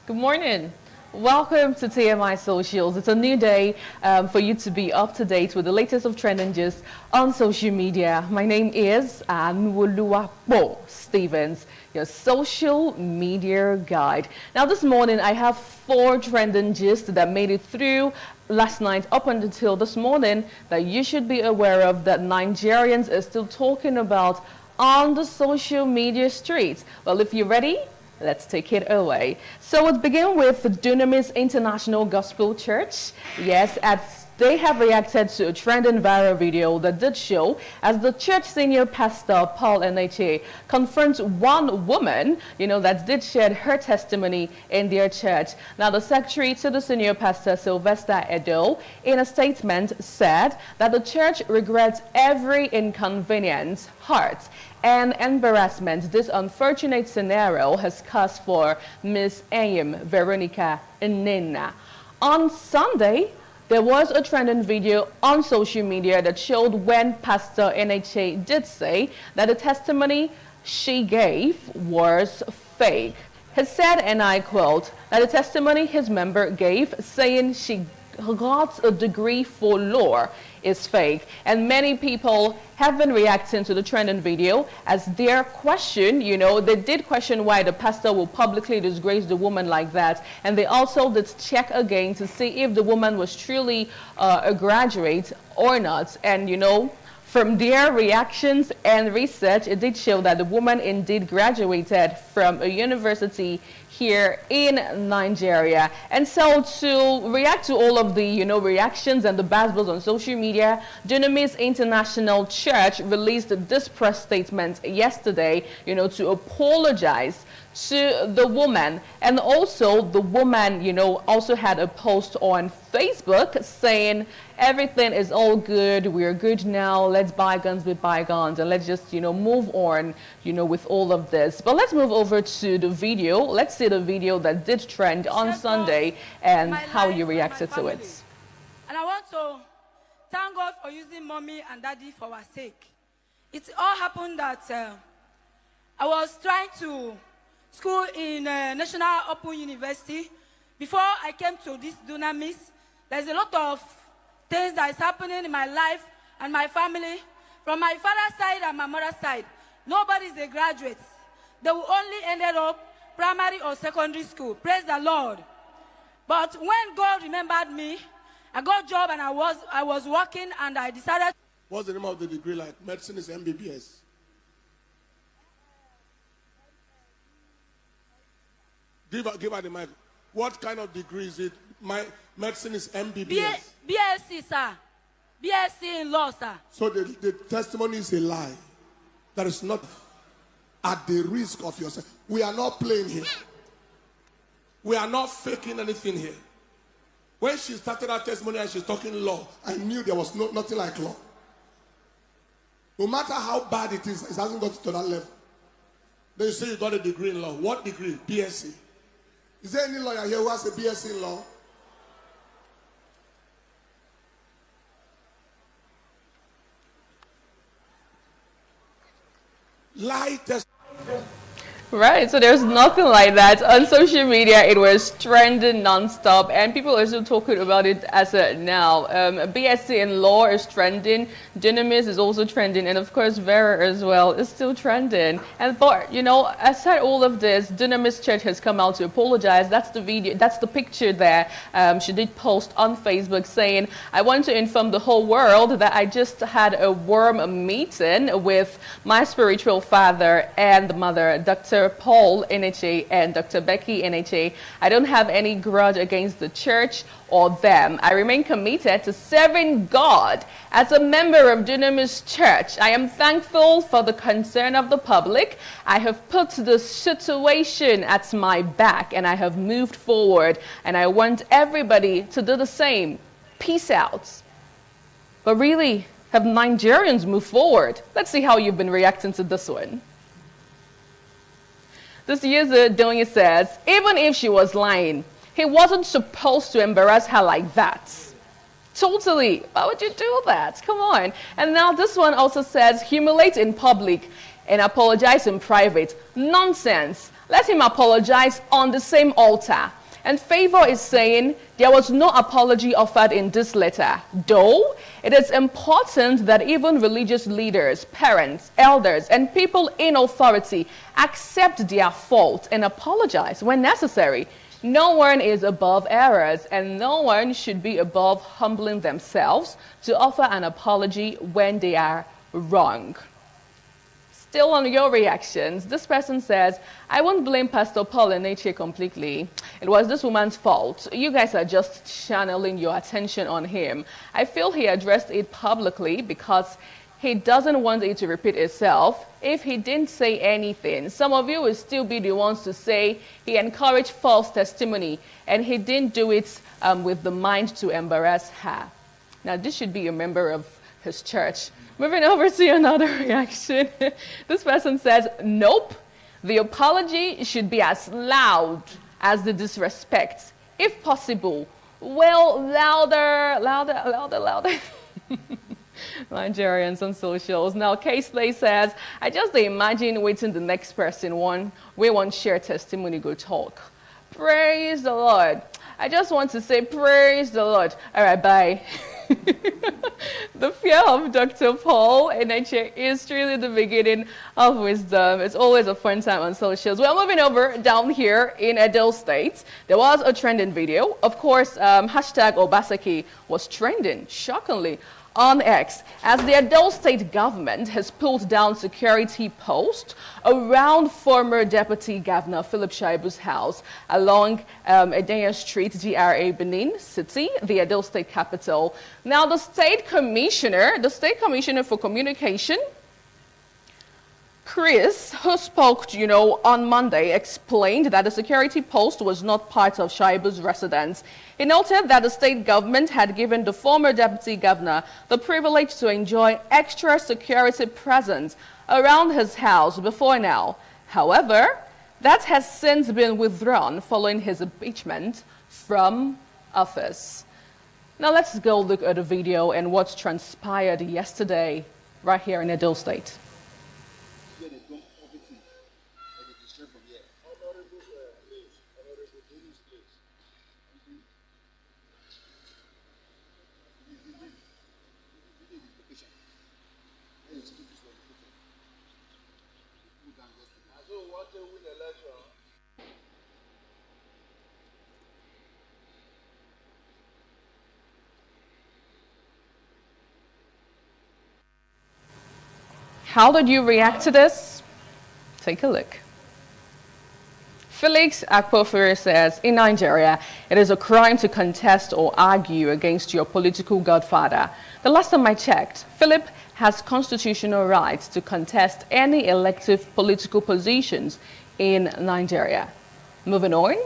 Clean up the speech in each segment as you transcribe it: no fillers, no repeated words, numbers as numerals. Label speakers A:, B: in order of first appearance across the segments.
A: Good morning. Welcome to TMI Socials. It's a new day for you to be up to date with the latest of trending gist on social media. My name is Anwoluwapo Stevens, your social media guide. Now this morning I have 4 trending gists that made it through last night up until this morning that you should be aware of, that Nigerians are still talking about on the social media streets. Well, if you're ready, let's take it away. So let's begin with the Dunamis International Gospel Church. Yes, they have reacted to a trending viral video that did show as the church senior pastor, Paul Enenche, confronts one woman, that did share her testimony in their church. Now, the secretary to the senior pastor, Sylvester Edoh, in a statement said that the church regrets every inconvenience, hurt, and embarrassment this unfortunate scenario has caused for Ms Anyim Veronica Nnenna. On Sunday, there was a trending video on social media that showed when Pastor Enenche did say that the testimony she gave was fake. He said, and I quote, that the testimony his member gave saying she got a degree for law is fake. And many people have been reacting to the trending video as their question, they did question why the pastor will publicly disgrace the woman like that. And they also did check again to see if the woman was truly a graduate or not. And, from their reactions and research, it did show that the woman indeed graduated from a university here in Nigeria. And so to react to all of the, reactions and the battles on social media, Dunamis International Church released this press statement yesterday, to apologize to the woman. And also the woman, also had a post on Facebook saying everything is all good, we're good now, let's bygones be bygones, and let's just, move on, with all of this. But let's move over to the video. Let's see the video that did trend on Sunday and how you reacted to it.
B: And I want to thank God for using mommy and daddy for our sake. It all happened that I was trying to school in National Open University. Before I came to this Dunamis, there's a lot of things that is happening in my life and my family. From my father's side and my mother's side, nobody is a graduate. They will only ended up primary or secondary school. Praise the Lord. But when God remembered me, I got a job and I was working, and I decided.
C: What's the name of the degree like? Medicine is MBBS. Give her the mic. What kind of degree is it? My medicine is MBBS.
B: BSc, sir. BSc in law, sir.
C: So the testimony is a lie. That is not at the risk of yourself. We are not playing here. We are not faking anything here. When she started her testimony and she's talking law, I knew there was nothing like law. No matter how bad it is, it hasn't got to that level. Then you say you got a degree in law. What degree? BSc. Is there any lawyer here who has a BSc in law? Lie test.
A: Right, so there's nothing like that. On social media, it was trending non-stop, and people are still talking about it as a now. BSc in law is trending, Dunamis is also trending, and of course Vera as well is still trending. And for, aside all of this, Dunamis Church has come out to apologize. That's the video, that's the picture there. She did post on Facebook saying, I want to inform the whole world that I just had a warm meeting with my spiritual father and mother, Dr. Paul Enenche and Dr. Becky Enenche. I don't have any grudge against the church or them. I remain committed to serving God as a member of Dunamis Church. I am thankful for the concern of the public. I have put the situation at my back and I have moved forward, and I want everybody to do the same. Peace out. But really, have Nigerians moved forward? Let's see how you've been reacting to this one. This user, Donya, says, even if she was lying, he wasn't supposed to embarrass her like that. Totally. Why would you do that? Come on. And now this one also says, humiliate in public and apologize in private. Nonsense. let him apologize on the same altar. And Favor is saying there was no apology offered in this letter, though it is important that even religious leaders, parents, elders, and people in authority accept their fault and apologize when necessary. No one is above errors, and no one should be above humbling themselves to offer an apology when they are wrong. Still on your reactions, this person says, I won't blame Pastor Paul Enenche completely. It was this woman's fault. You guys are just channeling your attention on him. I feel he addressed it publicly because he doesn't want it to repeat itself. If he didn't say anything, some of you will still be the ones to say he encouraged false testimony and he didn't do it with the mind to embarrass her. Now, this should be a member of his church. Moving over to another reaction. This person says, nope, the apology should be as loud as the disrespect. If possible, well, louder. Nigerians on socials. Now, K-Slay says, I just imagine waiting the next person we want share testimony go talk. Praise the Lord. I just want to say praise the Lord. All right, bye. The fear of Dr. Paul Enenche is truly the beginning of wisdom. It's always a fun time on socials. We're moving over down here in Edo State. There was a trending video. Of course, hashtag Obaseki was trending, shockingly, on X, as the Edo State government has pulled down security posts around former Deputy Governor Philip Shaibu's house along Aideyan Street, G.R.A, Benin City, the Edo State capital. Now, the State Commissioner for Communication, Chris, who spoke, on Monday, explained that the security post was not part of Shaibu's residence. He noted that the state government had given the former deputy governor the privilege to enjoy extra security presence around his house before now. However, that has since been withdrawn following his impeachment from office. Now let's go look at the video and what transpired yesterday right here in Edo State. How did you react to this? Take a look. Felix Akpofere says, in Nigeria, it is a crime to contest or argue against your political godfather. The last time I checked, Philip has constitutional rights to contest any elective political positions in Nigeria. Moving on.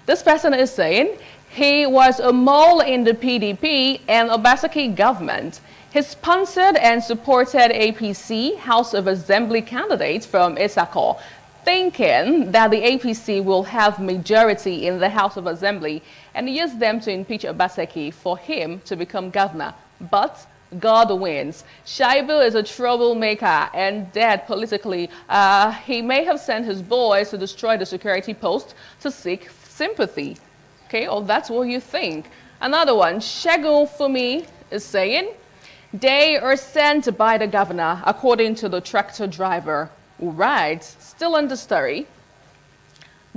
A: This person is saying he was a mole in the PDP and Obaseki government. He sponsored and supported APC House of Assembly candidates from Isako, thinking that the APC will have majority in the House of Assembly and use them to impeach Obaseki for him to become governor. But God wins. Shaibu is a troublemaker and dead politically. He may have sent his boys to destroy the security post to seek sympathy. Okay, or that's what you think. Another one, Shegun Fumi is saying, they are sent by the governor, according to the tractor driver. Right, still in the story.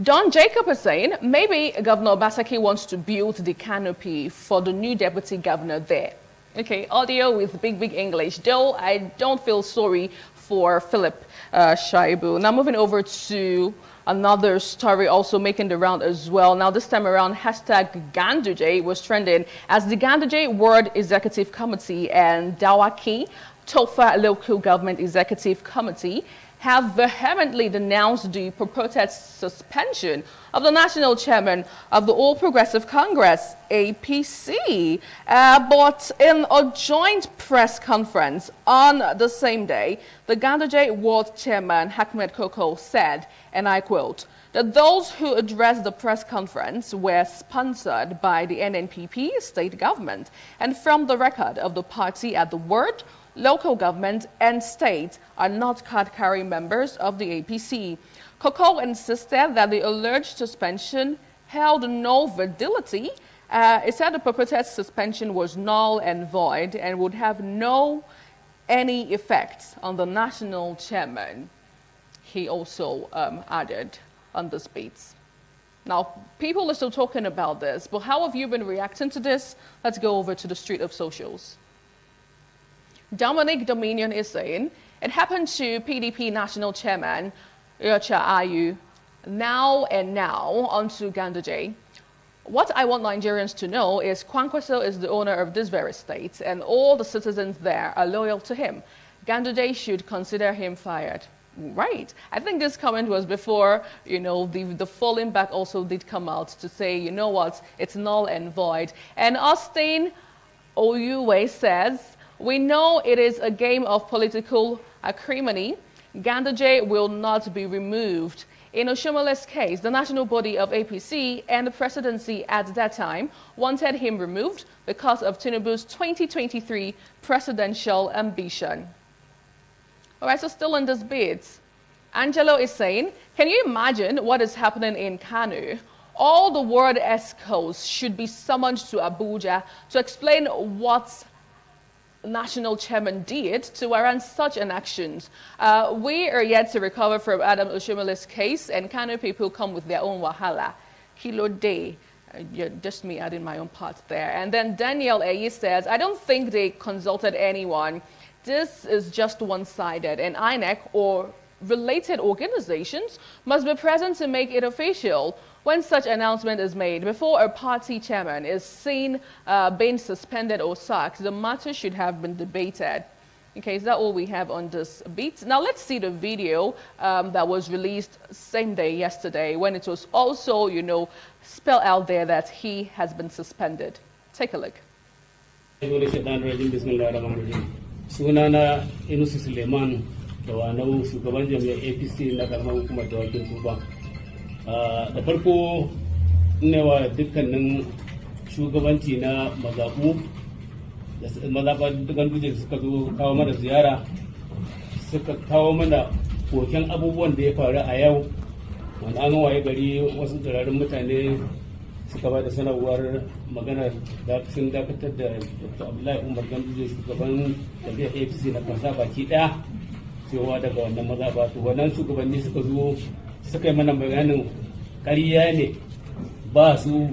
A: Don Jacob is saying, maybe Governor Obaseki wants to build the canopy for the new deputy governor there. Okay, audio with big English, though I don't feel sorry for Philip Shaibu. Now moving over to another story also making the round as well. Now this time around, hashtag Ganduje was trending as the Ganduje World Executive Committee and Dawaki Tofa Local Government Executive Committee have vehemently denounced the purported suspension of the national chairman of the All Progressive Congress, APC. But in a joint press conference on the same day, the Ganduje World Chairman, Ahmed Koko, said, and I quote, that those who addressed the press conference were sponsored by the NNPP state government. And from the record of the party at the word, local government and state are not card-carrying members of the APC. Koko insisted that the alleged suspension held no validity. It said the purported suspension was null and void and would have any effect on the national chairman. He also added on this beat. Now, people are still talking about this, but how have you been reacting to this? Let's go over to the street of socials. Dominic Dominion is saying, it happened to PDP national chairman, G.R.A, now onto Ganduje. What I want Nigerians to know is Kwankwaso is the owner of this very state, and all the citizens there are loyal to him. Ganduje should consider him fired. Right. I think this comment was before, the falling back also did come out to say, you know what, it's null and void. And Austin Oyuwe says, we know it is a game of political acrimony. Ganduje will not be removed. In Oshomale's case, the national body of APC and the presidency at that time wanted him removed because of Tinubu's 2023 presidential ambition. All right, so still in this bit, Angelo is saying, can you imagine what is happening in Kanu? All the world ESCOs should be summoned to Abuja to explain what national chairman did to warrant such an action. We are yet to recover from Adam Oshomale's case, and Kanu people come with their own wahala. Kilo day. Just me adding my own part there. And then Daniel Ayi says, I don't think they consulted anyone. This is just one-sided, and INEC or related organizations must be present to make it official. When such announcement is made, before a party chairman is seen being suspended or sacked, the matter should have been debated. Okay, is that all we have on this beat? Now let's see the video that was released same day yesterday when it was also, spelled out there that he has been suspended. Take a look.
D: Sunana Inusi Suleiman da wanau shugaban jami'ar APC na karamar hukumar dawakin Tuba. Da farko ne wa dukkanin shugabanci na mazaɓu da mazaɓa Ganduje da suka zo kawo mana ziyara, suka kawo mana koken abubuwan da ya faru a yau, wanda an waye gari wasu tsirarin mutane suka ba da sanarwar maganar da sun dakatar da Dr. Abdullahi Umar Ganduje shugaban jami'ar APC na kasa baki daya cewa daga wannan mazaɓa. To wannan shugabanni suka zo suka yi mana bayanin ƙarya ne ba su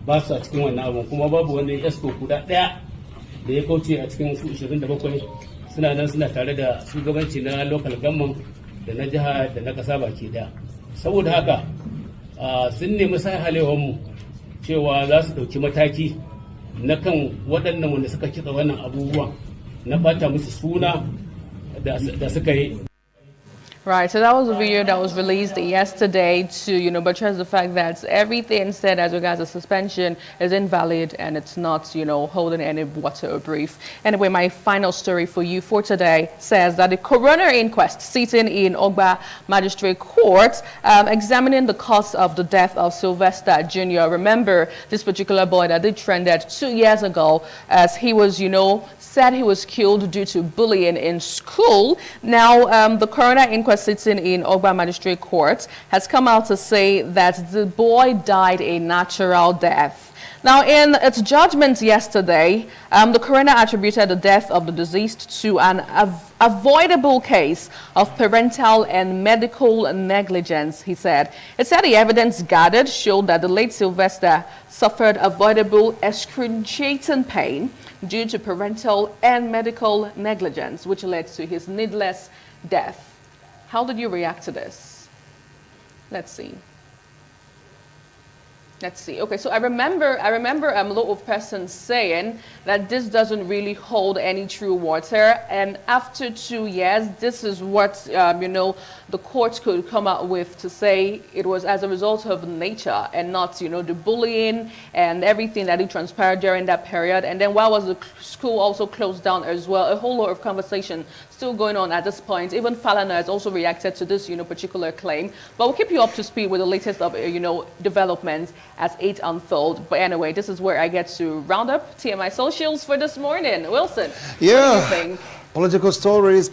D: a cikin wannan abu, kuma babu wani esko guda daya da ya kauce a cikin su 27 suna nan suna tare da shugabanci na local government da na jiha da na kasa baki daya. Saboda haka sun nemi sai mu cewa za su ɗauki mataki na kan waɗannan wanda suka kitsa wannan abubuwan na ɓata musu suna da suka yi.
A: Right, so that was a video that was released yesterday to, buttress the fact that everything said as regards the suspension is invalid and it's not, holding any water or brief. Anyway, my final story for you for today says that the coroner inquest sitting in Ogba Magistrate Court examining the cause of the death of Sylvester Jr. Remember this particular boy that did trended 2 years ago as he was, said he was killed due to bullying in school. Now, the coroner inquest sitting in Ogba Magistrate Court has come out to say that the boy died a natural death. Now, in its judgment yesterday, the coroner attributed the death of the deceased to an avoidable case of parental and medical negligence, he said. It said the evidence gathered showed that the late Sylvester suffered avoidable excruciating pain due to parental and medical negligence, which led to his needless death. How did you react to this? Let's see. Okay, so I remember a lot of persons saying that this doesn't really hold any true water, and after 2 years, this is what the court could come out with to say it was as a result of nature and not the bullying and everything that transpired during that period. And then why was the school also closed down as well? A whole lot of conversation still going on at this point. Even Falana has also reacted to this particular claim. But we'll keep you up to speed with the latest of developments as it unfolds. But anyway, this is where I get to round up TMI socials for this morning. Wilson, what do you think?
E: Political stories,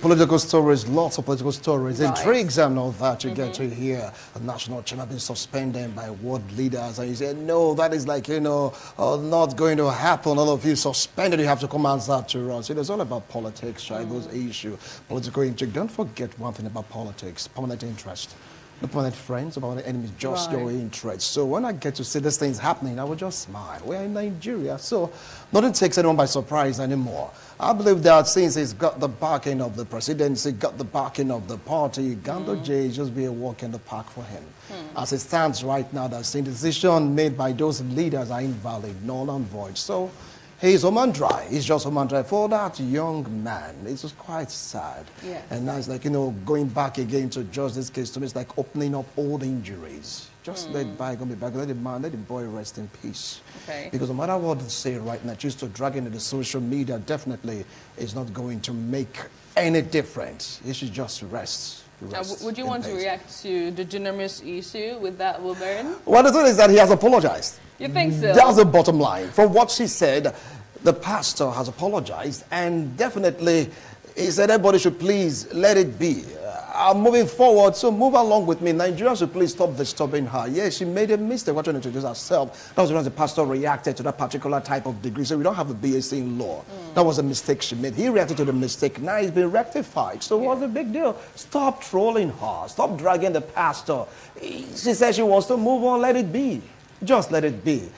E: lots of political stories.
A: Right.
E: Intrigues and all that. You get to hear a national chairman being suspended by world leaders. And you say, no, that is like, not going to happen. All of you suspended, you have to come answer to us. It's all about politics, Shaibu's issue, political intrigue. Don't forget one thing about politics, permanent interest. No permanent friends, no permanent enemies, just your interest. So when I get to see these things happening, I will just smile. We're in Nigeria, so nothing takes anyone by surprise anymore. I believe that since he's got the backing of the presidency, got the backing of the party, Ganduje is just be a walk in the park for him. As it stands right now, the decision made by those leaders are invalid, null and void. So he's home and dry. He's just home and dry. For that young man, it's just quite sad.
A: Yes.
E: And now it's like, going back again to judge this case, to me, it's like opening up old injuries. Just let bygone be bygone. Let the man, let the boy rest in peace.
A: Okay.
E: Because no matter what they say right now, just to drag into the social media definitely is not going to make any difference. He should just rest.
A: Would you want to react to the Dunamis issue with that, Wilburn?
E: Well, the thing is that he has apologized.
A: You think so?
E: That's the bottom line. From what she said, the pastor has apologized, and definitely he said everybody should please let it be. I'm moving forward, so move along with me. Nigerians should please stop disturbing her. Yes, she made a mistake. We're trying to introduce herself. That was when the pastor reacted to that particular type of degree. So we don't have a BSc in law. That was a mistake she made. He reacted to the mistake. Now it's been rectified. So what's the big deal? Stop trolling her. Stop dragging the pastor. She says she wants to move on. Let it be. Just let it be.